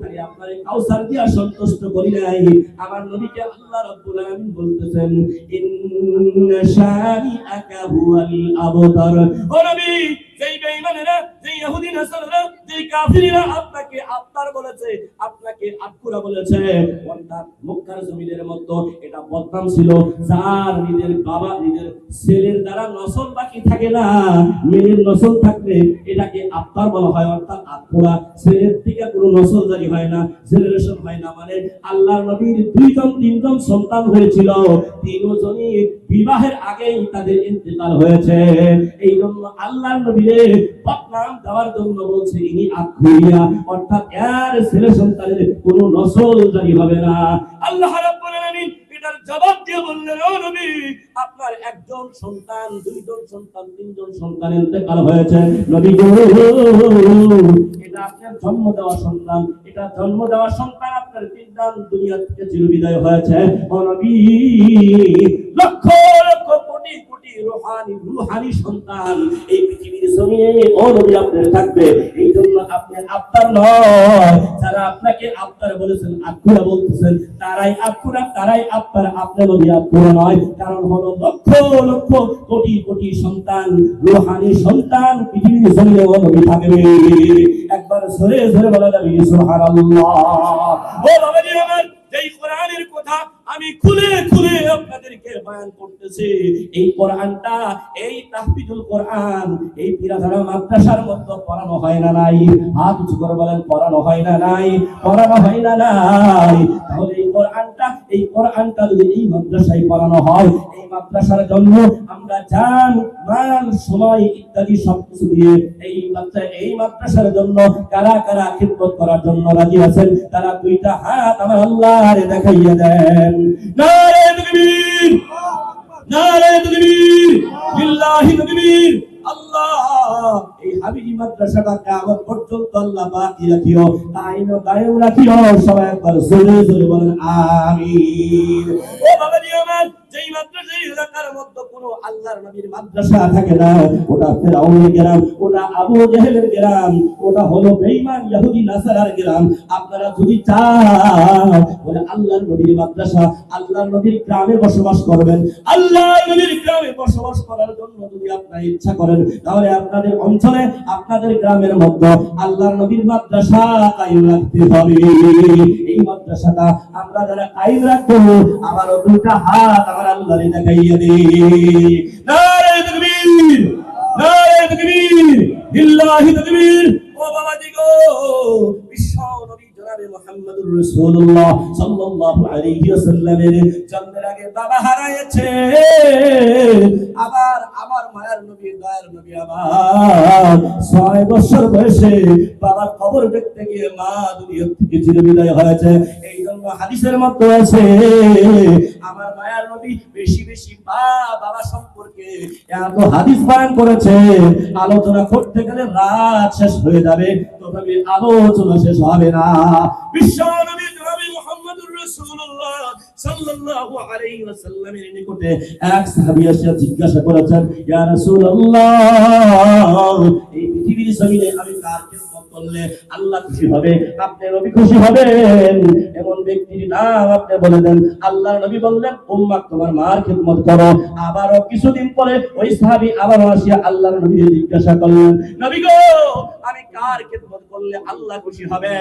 আমি আপনারে কাউসার দিয়া সন্তুষ্ট করি নাই। আমার নবীকে আল্লাহ রাব্বুল আলামিন বলতেছেন ইন্না শানিআকা হুয়াল আবতার। ও নবী, যেই বেঈমানেরা, যেই ইহুদি নাসারারা, যেই কাফিররা আপনাকে আবতার বলেছে, আপনাকে আটকুরা বলেছে, অর্থাৎ মক্কার জমিনের মধ্যে এটা বদনাম ছিল, যার নিজের বাবা নিজের ছেলের দ্বারা নসল বাকি থাকে না, মেয়ের নসল থাকলে এটাকে আবতার বলা হয়, অর্থাৎ আটকুরা। ছেলের থেকে কোনো নসল জারি হয় না, জেনারেশন হয় না। মানে আল্লাহর নবীর 2-3জন সন্তান হয়েছিল, তিনজনই বিবাহের আগেই তাদের ইন্তেকাল হয়েছে। এই জন্য আল্লাহর নবীর বদনাম দেওয়ার জন্য বলছে ইনি আখুরিয়া, অর্থাৎ এর ছেলে সন্তানের কোনো নসল জারি হবে না। আল্লাহ রাব্বুল আলামিন এটার জবাব দিয়ে বললেন ও নবী, আপনার একজন সন্তান, 2জন সন্তান, 3জন সন্তান ইন্তেকাল হয়েছে। নবী গো, এটা আপনার জন্ম দেওয়া সন্তান, এটা জন্ম দেওয়া সন্তান আপনার তিনজন দুনিয়া থেকে চিরবিদায় হয়েছে। ও নবী, লক্ষ লক্ষ কোটি কোটি রূহানি সন্তান এই পৃথিবীর জমিনে ও নবী আপনার থাকবে। এই জন্য আপনি আবতার নয়, যারা আপনাকে আবতার বলেছেন, আবকুরা বলতেছেন, তারাই আবকুরা, তারাই আবতার, আপনার নবী আবকুরা নয়। কারণ হলো লক্ষ লক্ষ কোটি কোটি সন্তান, রূহানি সন্তান পৃথিবীর জমিনে ও নবী থাকবে। একবার জোরে জোরে বলা যাবে সুবহানাল্লাহ। ও বাবাজি আমার, যেই কোরআনের কথা আমি খুলে খুলে আপনাদেরকে বয়ান করতেছি, এই কোরআনটা, এই তাহফিজুল কোরআন এই পীরহারা মাদ্রাসার মধ্যে পড়ানো হয় না নাই? হাত উঁচু করে বলেন পড়ানো হয় না নাই? পড়ানো হয় না নাই? তাহলে এই কোরআনটা যদি এই মাদ্রাসায় পড়ানো হয়, এই মাদ্রাসার জন্য আমরা জান মাল সময় ইত্যাদি সবকিছু দিয়ে এই মাদ্রাসার জন্য কারা কারা খিদমত করার জন্য রাজি আছেন, তারা দুইটা হাত আমার আল্লাহরে দেখাইয়া দেন। নারে তাকবীর, নারে তাকবীর, লিল্লাহি তাকবীর। আল্লাহ এই হাবিবি মাদ্রাসাটা কিয়ামত পর্যন্ত আল্লাহ বাকি রাখিও, কায়েম দায়েম রাখিও। সবাই একবার জোরে জোরে বলেন আমিন। ও বাবাজি আমার, যেই মাদ্রাসায় এলাকার মধ্যে কোনো আল্লাহর নবীর মাদ্রাসা থাকে না, ওটা ফিরআউনের গ্রাম, ওটা আবু জেহেলের গ্রাম, ওটা হলো বেঈমান ইহুদি নাসারার গ্রাম। আপনারা যদি চান বলে আল্লাহর নবীর মাদ্রাসা, আল্লাহর নবীর গ্রামে বসবাস করবেন, আল্লাহর নবীর গ্রামে বসবাস করার জন্য যদি আপনারা ইচ্ছা করেন, তাহলে আপনাদের অঞ্চলে, আপনাদের গ্রামের মধ্যে আল্লাহর নবীর মাদ্রাসা কায়েম রাখতে হবে। এই মাদ্রাসাটা আমরা যারা কায়েম রাখবো, আমারও দুইটা হাত আমার আল্লাহরে দেখাইয়া দিই। নারে তাকবীর, নারে তাকবীর, লিল্লাহি তাকবীর। ও বাবাজি গো, বিশ্ব নবী জনাবে মুহাম্মদুর রাসূলুল্লাহ সাল্লাল্লাহু আলাইহি ওয়াসাল্লামের জন্মের আগে বাবা হারায়েছে, আবার আমার মায়ের নবী, দয়ার নবী আবার 6 বছর বয়সে বাবার কবর দেখতে গিয়ে মা দুনিয়া থেকে চিরবিদায় হয়েছে। এই জন্য হাদিসের মধ্যে আছে আমার মায়ের নবী বেশি বেশি বাবা সম্পর্কে এত হাদিস বয়ান করেছে, আলোচনা করতে গেলে রাত শেষ হয়ে যাবে, তথাপি আলোচনা শেষ হবে না। বিশ্ব নবী জনাবে মুহাম্মদুর রাসূলুল্লাহ সাল্লাল্লাহু আলাইহি ওয়াসাল্লামের নিকটে এক সাহাবী এসে জিজ্ঞাসা করেছেন, ইয়া রাসূলুল্লাহ, এই পৃথিবীর জমিনে আমি কার খিদমত করলে আল্লাহ খুশি হবে, আপনি নবী খুশি হবেন, এমন ব্যক্তির নাম আপনি বলে দেন। আল্লাহর নবী বললেন, উম্মাহ তোমার মার খিদমত করো। আবারও কিছুদিন পরে ওই সাহাবী আবারও আসিয়া আল্লাহর নবীকে জিজ্ঞাসা করলেন, নবী গো, আমি কার খিদমত করলে আল্লাহ খুশি হবে,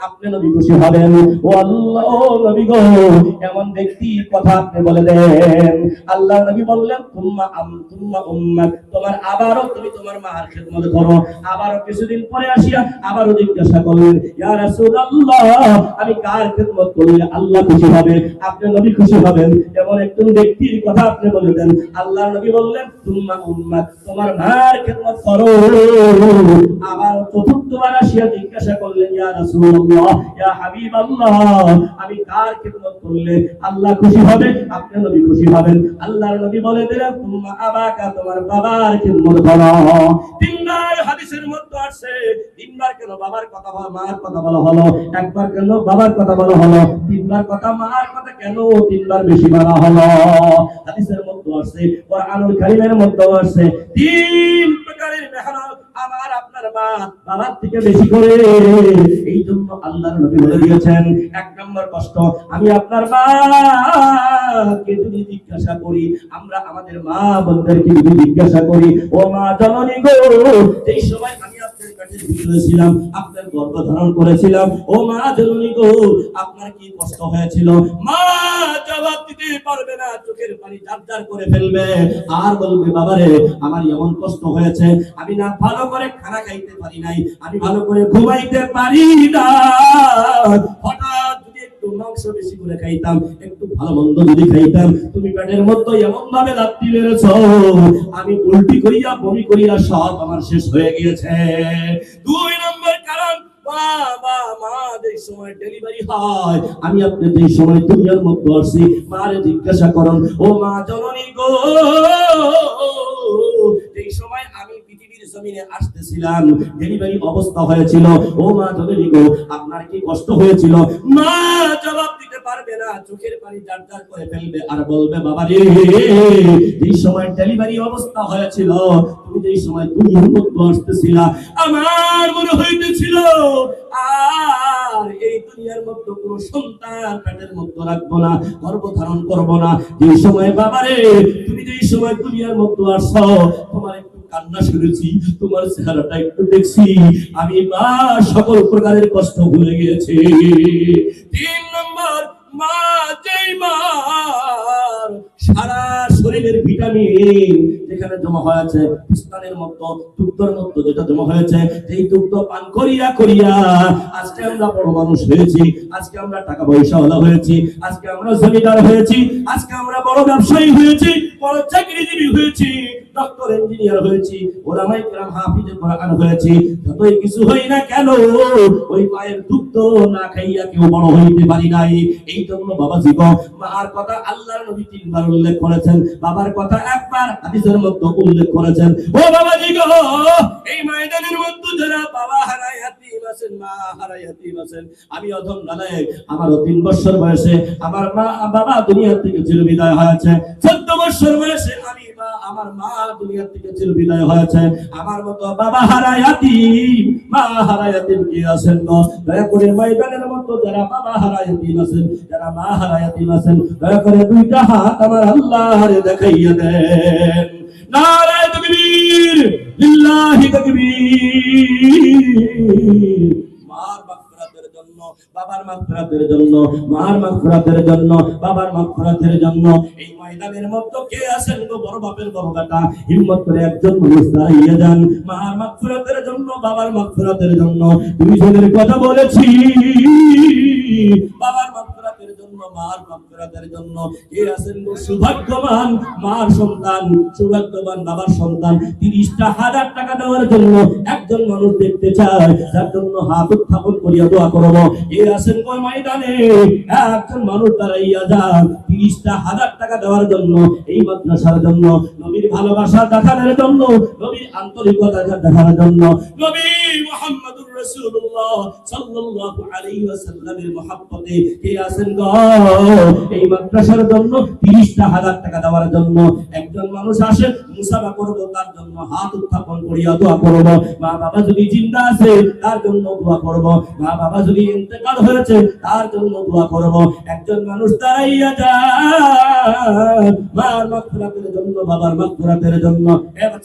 আপনি নবী খুশি হবেন? ও আল্লাহ, ও নবী গো, এমন ব্যক্তির কথা আপনি বলে দেন। আল্লাহর নবী বললেন, তুম্মা উম্মাক, তোমার আবারও তুমি তোমার মার খিদমত করো। আবারও কিছুদিন পরে আসিয়া আবারও জিজ্ঞাসা করলেন, ইয়া রাসূলুল্লাহ, আমি কার খিদমত করলে আল্লাহ খুশি হবে, আপনি নবী খুশি হবেন, এমন একজন ব্যক্তির কথা আপনি বলে দেন। আল্লাহর নবী বললেন, তুম্মা উম্মাক, তোমার মার খিদমত করো। আবার চতুর্থবার আসিয়া জিজ্ঞাসা করলেন, ইয়া রাসূলুল্লাহ, ইয়া হাবিবাল্লাহ, আমি কার খিদমত করলে আল্লাহ খুশি হবে, আপনি নবী খুশি হবেন? আল্লাহর নবী বলে দিলেন, তুম্মা আবাকা, তোমার বাবার খিদমত করো। তিনবার হাদিসের মধ্যে আছে, তিনবার কেন বাবার কথা বলা, মার কথা বলা হলো? একবার কেন বাবার কথা বলা হলো? তিনবার কথা মার কথা কেন তিনবার বেশি বলা হলো? হাদিসের মধ্যে আছে, কোরআনুল কারীমের মধ্যে আছে, তিন প্রকারের মেহনত আমার আপনার মা বাবার থেকে বেশি করে। এই জন্য আল্লাহর নবী বলে দিয়েছেন, এক নম্বর কষ্ট, আমি আপনার মাকে যদি জিজ্ঞাসা করি, আমরা আমাদের মা বোনদেরকে যদি জিজ্ঞাসা করি, ও মা জননী গো, এই সময় আমি আপনার পেটের ভিতরে ছিলাম, আপনার গর্ভ ধারণ করেছিলাম, ও মা জননী গো, আপনার কি কষ্ট হয়েছিল? মা জবাব দিতে পারবে না, চোখের পানি ঝরঝর করে ফেলবে, আর বলবে, বাবারে, আমার এমন কষ্ট হয়েছে, আমি না ভালো করে খানা খাইতে পারি নাই, আমি ভালো করে ঘুমাইতে পারি না, হঠাৎ যদি একটু মাংস বেশি করে খাইতাম, একটু ভালো মন্দ যদি খাইতাম, তুমি পেটের মধ্যে এমন ভাবে লাথি মেরেছ, আমি উল্টি করিয়া বমি করিয়া সব আমার শেষ হয়ে গিয়েছে। দুই নম্বর কারণ, বাবা মা যে সময় ডেলিভারি হয়, আমি আপনি যে সময় দুনিয়ার মধ্যে আসছি, মারে জিজ্ঞাসা করুন, ও মা জননী গো, এই সময় আমি পৃথিবীর জমিনে আসতেছিলাম, ডেলিভারি অবস্থা হয়েছিল, ও মা জননী গো, আপনার কি কষ্ট হয়েছিল? মা জবাব দিতে পারবে না, চোখের পানি ঝরঝর করে ফেলবে, আর বলবে, বাবা রে, এই সময় ডেলিভারি অবস্থা হয়েছিল, তুমি যেই সময় দুনিয়ার মধ্যে আসতেছিলা, আমার মনে হইতেছিল আর এই দুনিয়ার মধ্যে কোনো সন্তান পেটের মধ্যে রাখবো না, গর্ভ ধারণ করবো না। যে সময় বাবারে তুমি যেই সময় দুনিয়ার মধ্যে আসছো, তোমার একটু কান্না শুনেছি, তোমার চেহারাটা একটু দেখছি, আমি মা সকল প্রকারের কষ্ট ভুলে গিয়েছি। তিন নম্বর, মা যেই মার সারা শরীরের ভিটামিন যেখানে জমা হয়েছে, স্তনের মতো, দুগ্ধের মতো যেটা জমা হয়েছে, এই দুগ্ধ পান করিয়া করিয়া আজকে আমরা বড় মানুষ হয়েছি, আজকে আমরা টাকা পয়সাওয়ালা হয়েছি, আজকে আমরা জমিদার হয়েছি, আজকে আমরা বড় ব্যবসায়ী হয়েছি, বড় চাকরিজীবী হয়েছি, ডক্টর ইঞ্জিনিয়ার হয়েছি, ওলামায়ে কেরাম হাফিজে কোরআন হয়েছি। যতই কিছু হই না কেন, ওই মায়ের দুগ্ধ না খাইয়া কেউ বড় হইতে পারি নাই। এই জন্য বাবা জীবন মার কথা আল্লাহর নবী তিনবার উল্লেখ করেছেন, বাবার কথা একবার হাদিসের মধ্যে উল্লেখ করেছেন। ও বাবা জীবন, এই ময়দানের মধ্যে যারা বাবা হারায় ইয়াতীম আছেন, মা হারায় ইয়াতীম আছেন, আমি অধম নালায়েক, আমারও 3 বছর বয়সে আমার মা বাবা দুনিয়া থেকে চির বিদায় হয়েছে, 14 বছর বয়সে আমার মা দুনিয়া থেকে চির বিদায় হয়েছে। আমার মতো বাবা হারা ইয়াতীম, মা হারা ইয়াতীম কি আছেন গো? দয়া করে ময়দানের মতো যারা বাবা হারা ইয়াতীম আছেন, যারা মা হারা ইয়াতীম আছেন, দয়া করে দুইটা হাত আমার আল্লাহরে দেখাইয়া দেন। নারে তাকবীর, লিল্লাহি তাকবীর। মার মাগফিরাতের জন্য, বাবার মাগফিরাতের জন্য, মার মাগফিরাতের জন্য, বাবার মাগফিরাতের জন্য এই ময়দানের মধ্যে কে আছেন গো? বড় বাপের বড় বেটা, হিম্মত করে একজন মানুষ দাঁড়িয়ে যান। মার মাগফিরাতের জন্য, বাবার মাগফিরাতের জন্য দুইজনের কথা বলেছি। বাবার মাগফিরাতের জন্য, মার মাগফিরাতের জন্য কে আছেন গো? সৌভাগ্যবান মার সন্তান, সৌভাগ্যবান বাবার সন্তান। 30,000 টাকা দেওয়ার জন্য একজন মানুষ দেখতে চায়, যার জন্য হাত উত্থাপন করিয়া দোয়া করব। কে আছেন গো ময়দানে? একজন মানুষ দাঁড়াইয়া যান 30,000 টাকা দেওয়ার জন্য, এই মাদ্রাসার জন্য, নবীর ভালোবাসা দেখানোর জন্য, নবীর আন্তরিকতা দেখানোর জন্য, নবীর মুহাম্মাদুর রাসূলুল্লাহ সাল্লাল্লাহু আলাইহি ওয়াসাল্লামের মহব্বতে কে আছেন গো? এই মাদ্রাসার জন্য 30,000 টাকা দেওয়ার জন্য একজন মানুষ আসে, মুসাফা করব, তার জন্য হাত উত্থাপন করিয়া দোয়া করব। মা বাবা যদি জিন্দা আছে তার জন্য দোয়া করব, মা বাবা যদি ইন্তেকাল হয়েছে তার জন্য দোয়া করব। একজন মানুষ দাঁড়াইয়া যায় মার মাগফিরাতের জন্য, বাবার মাগফিরাতের জন্য।